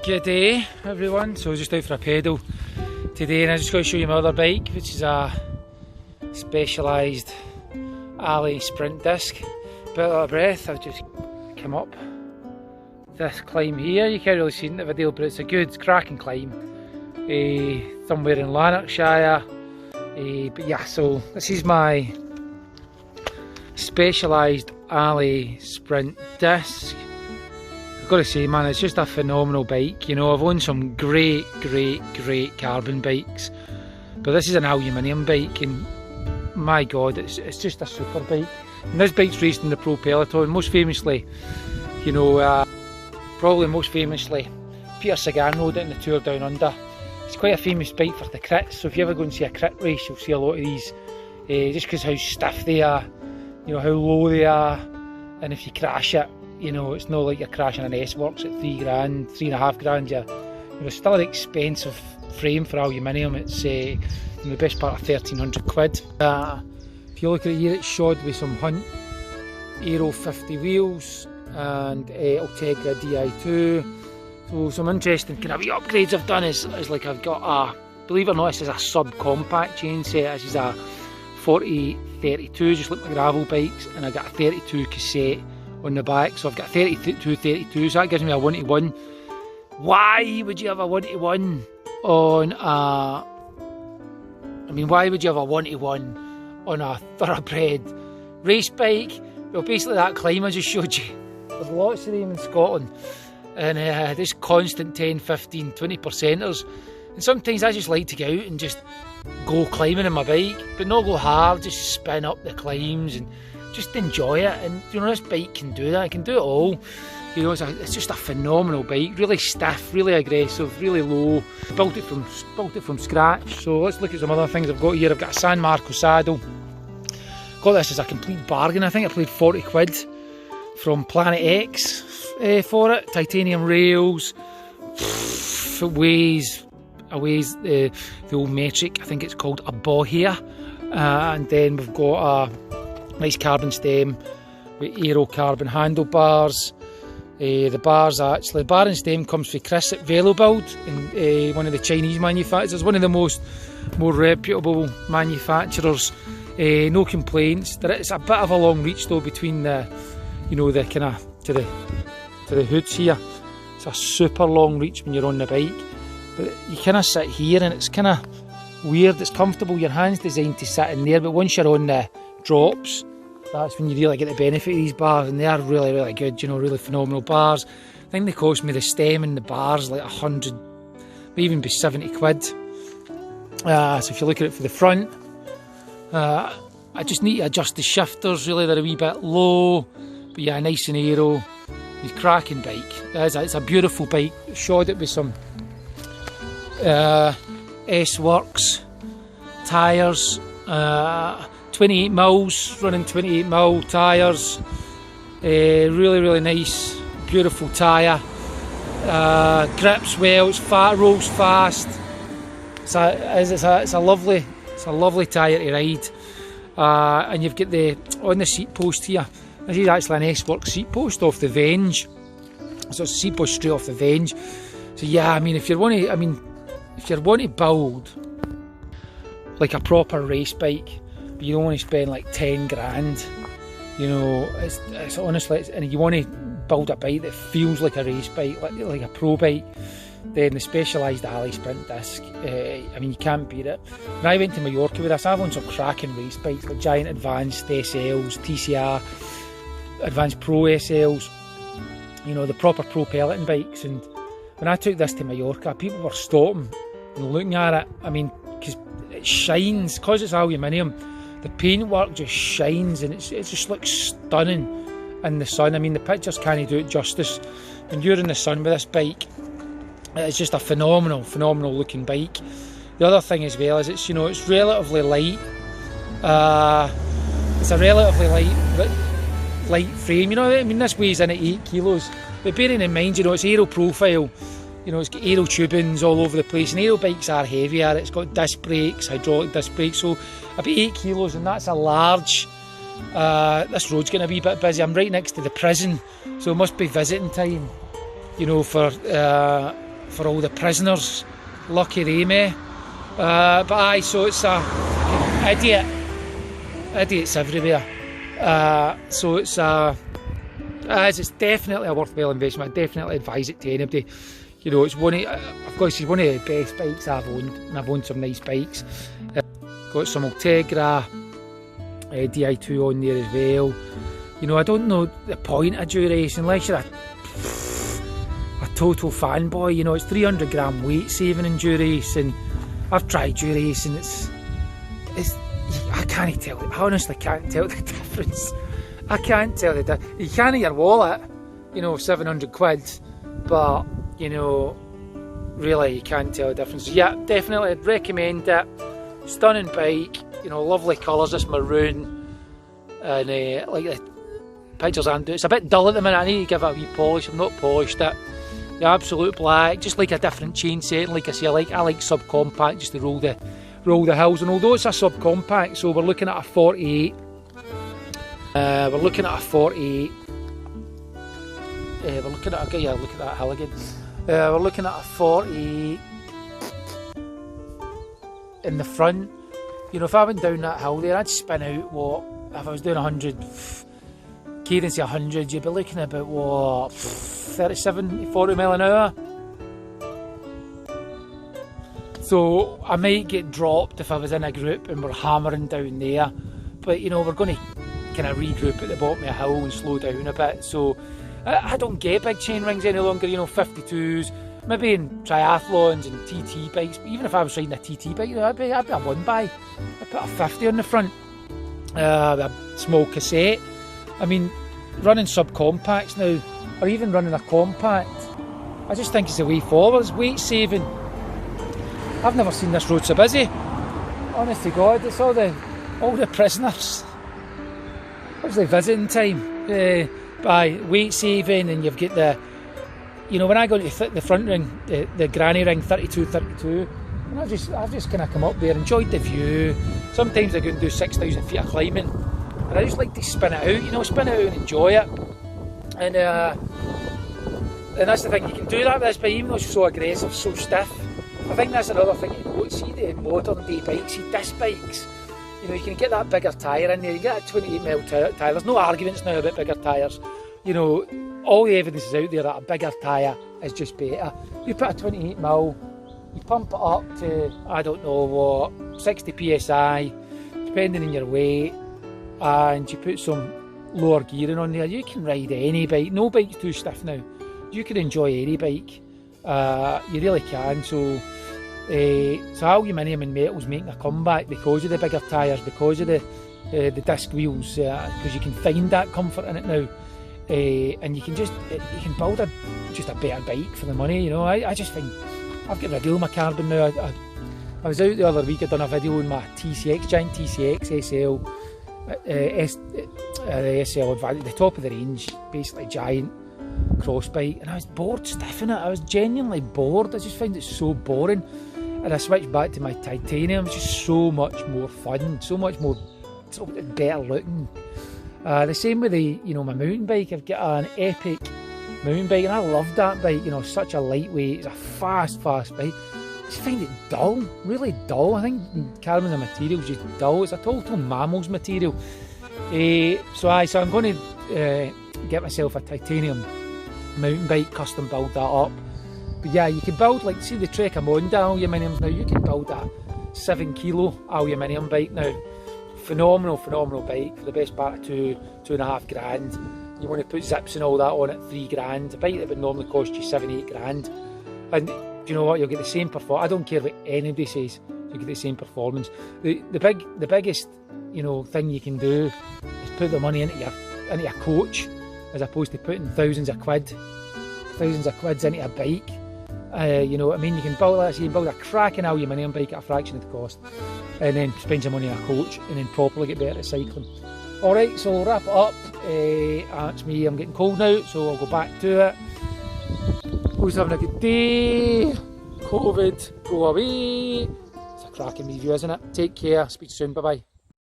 Good day everyone, so just out for a pedal today and I just got to show you my other bike, which is a specialised Allez sprint disc. Bit out of breath, I've just come up this climb here. You can't really see it in the video, but it's a good cracking climb somewhere in Lanarkshire. But yeah, so this is my specialised Allez sprint disc. I've got to say, man, it's just a phenomenal bike. You know, I've owned some great carbon bikes, but this is an aluminium bike, and my god, it's just a super bike. And this bike's raced in the Pro Peloton, most famously, you know, probably most famously Peter Sagan rode it in the Tour Down Under. It's quite a famous bike for the crits, so if you ever go and see a crit race, you'll see a lot of these, just because how stiff they are, you know, how low they are, and if you crash it, you know, it's not like you're crashing an S-Works at £3 grand, £3.5 grand. You know, still an expensive frame for aluminium. It's the best part of 1,300 quid. If you look at it here, it's shod with some Hunt Aero 50 wheels and Ultegra Di2. So some interesting kind of upgrades I've done is like I've got a, believe it or not, this is a sub-compact chain set. This is a 40-32, just like the gravel bikes, and I got a 32 cassette on the back, so I've got 32, so that gives me a 1-to-1. Why would you have a 1-to-1 on a, I mean, why would you have a 1-to-1 on a thoroughbred race bike? Well, basically that climb I just showed you, there's lots of them in Scotland, and there's constant 10, 15, 20%ers, and sometimes I just like to go out and just go climbing on my bike, but not go hard, just spin up the climbs and just enjoy it. And you know, this bike can do that, it can do it all. You know, it's just a phenomenal bike, really stiff, really aggressive, really low. Built it from scratch. So let's look at some other things I've got here. I've got a San Marco saddle. Got this as a complete bargain. I think I paid 40 quid from Planet X for it. Titanium rails. It weighs the old metric, I think it's called a bohea. And then we've got a nice carbon stem with aero carbon handlebars. The bar and stem comes from Chris at Velobuild, and one of the Chinese manufacturers, one of the more reputable manufacturers. No complaints. It's a bit of a long reach though between the, you know, the kind of to the hoods here. It's a super long reach when you're on the bike, but you kind of sit here and it's kind of weird. It's comfortable. Your hand's designed to sit in there, but once you're on the drops, that's when you really get the benefit of these bars, and they are really good, you know, really phenomenal bars. I think they cost me, the stem and the bars, like 100, maybe even be 70 quid. So if you look at it for the front, I just need to adjust the shifters, really, they're a wee bit low, but yeah, nice and aero. It's a cracking bike. It's a beautiful bike. Shod it with some S-Works tyres, 28 mils, running 28 mil tyres, really nice, beautiful tyre, grips well, it's fat, rolls fast, it's a lovely tyre to ride, and you've got on the seat post here, this is actually an S-Works seat post off the Venge, so it's a seat post straight off the Venge. So yeah, I mean, if you want to build like a proper race bike, you don't want to spend like 10 grand, you know, it's honestly, and you want to build a bike that feels like a race bike, like a pro bike, then the specialised Allez sprint disc, I mean, you can't beat it. When I went to Mallorca with this, I've owned some cracking race bikes like Giant Advanced SLs, TCR Advanced Pro SLs, you know, the proper Pro Peloton bikes, and when I took this to Mallorca, people were stopping and looking at it. I mean, because it shines, because it's aluminium, the paintwork just shines, and it just looks stunning in the sun. I mean, the pictures can't do it justice. When you're in the sun with this bike, it's just a phenomenal looking bike. The other thing as well is it's, you know, it's relatively light. It's a relatively light frame, you know. I mean, this weighs in at 8 kilos, but bearing in mind, you know, it's aero profile. You know, it's got aero tubings all over the place, and aero bikes are heavier. It's got disc brakes, hydraulic disc brakes, so about 8 kilos, and that's a large. This road's going to be a bit busy. I'm right next to the prison, so it must be visiting time, you know, for for all the prisoners. Lucky they may. But aye, so it's idiots everywhere. So it's definitely a worthwhile investment. I definitely advise it to anybody. You know, it's one of the best bikes I've owned, and I've owned some nice bikes. Got some Ultegra Di2 on there as well. You know, I don't know the point of duration unless you're a total fanboy. You know, it's 300 gram weight saving in Duracing. I've tried Duracing. I can't tell it. I honestly can't tell the difference. I can't tell the difference. You can in your wallet, you know, 700 quid, but you know, really you can't tell the difference. Yeah, definitely I'd recommend it. Stunning bike, you know, lovely colours, this maroon, and like the pictures I'm doing, it's a bit dull at the minute. I need to give it a wee polish. I've not polished it. The absolute black, just like a different chain setting. Like I say, I like subcompact just to roll the hills. And although it's a subcompact, so we're looking at a 48. We're looking at a 48. We're looking at look at that hill again. We're looking at a 48 in the front. You know, if I went down that hill there, I'd spin out what, if I was doing 100, cadence of 100, you'd be looking at about what, 37, 40 mile an hour. So I might get dropped if I was in a group and we're hammering down there. But you know, we're going to kind of regroup at the bottom of a hill and slow down a bit. So I don't get big chain rings any longer, you know, 52s, maybe in triathlons and TT bikes. But even if I was riding a TT bike, you know, I'd be a one by. I'd put a 50 on the front, a small cassette. I mean, running subcompacts now, or even running a compact, I just think it's the way forward. It's weight saving. I've never seen this road so busy. Honest to God, it's all the prisoners. Obviously visiting time. By weight saving, and you've got the, you know, when I go to the front ring, the granny ring 32, and I've just kind of come up there, enjoyed the view. Sometimes I go and do 6,000 feet of climbing, and I just like to spin it out, you know, spin it out and enjoy it. And that's the thing, you can do that with this bike, even though it's so aggressive, so stiff. I think that's another thing you know. See the modern day bikes, see disc bikes. You know, you can get that bigger tyre in there, you get a 28 mil tyre. There's no arguments now about bigger tyres. You know, all the evidence is out there that a bigger tyre is just better. You put a 28 mil, you pump it up to, I don't know what, 60 psi, depending on your weight, and you put some lower gearing on there, you can ride any bike. No bike's too stiff now. You can enjoy any bike. You really can. So aluminium and metal's making a comeback because of the bigger tyres, because of the disc wheels, because you can find that comfort in it now, and you can build just a better bike for the money. You know, I just think I've got rid of my carbon now. I was out the other week. I'd done a video on my TCX, giant TCX SL, SL Advantage, the top of the range, basically giant cross bike, and I was bored stiffing it. I was genuinely bored. I just find it so boring. And I switched back to my titanium. It's just so much more fun, so much more, so better looking. The same with my mountain bike. I've got an epic mountain bike, and I love that bike. You know, such a lightweight. It's a fast bike. I just find it dull, really dull. I think carbon material is just dull. It's a total mammal's material. So I'm going to get myself a titanium mountain bike, custom build that up. But yeah, you can build, like, see the Trek Amonda aluminiums now, you can build a 7 kilo aluminium bike now. Phenomenal bike for the best part of £2.5 grand. You want to put zips and all that on at £3 grand. A bike that would normally cost you £7-8 grand. And do you know what? You'll get the same performance. I don't care what anybody says, you get the same performance. The biggest, you know, thing you can do is put the money into your coach, as opposed to putting thousands of quids into a bike. You know what I mean? You can build that, so you can build a cracking aluminium bike at a fraction of the cost, and then spend your money on a coach, and then properly get better at cycling. Alright, so we'll wrap it up. That's me, I'm getting cold now, so I'll go back to it. Who's having a good day? COVID, go away. It's a cracking review, isn't it? Take care, speak soon, bye bye.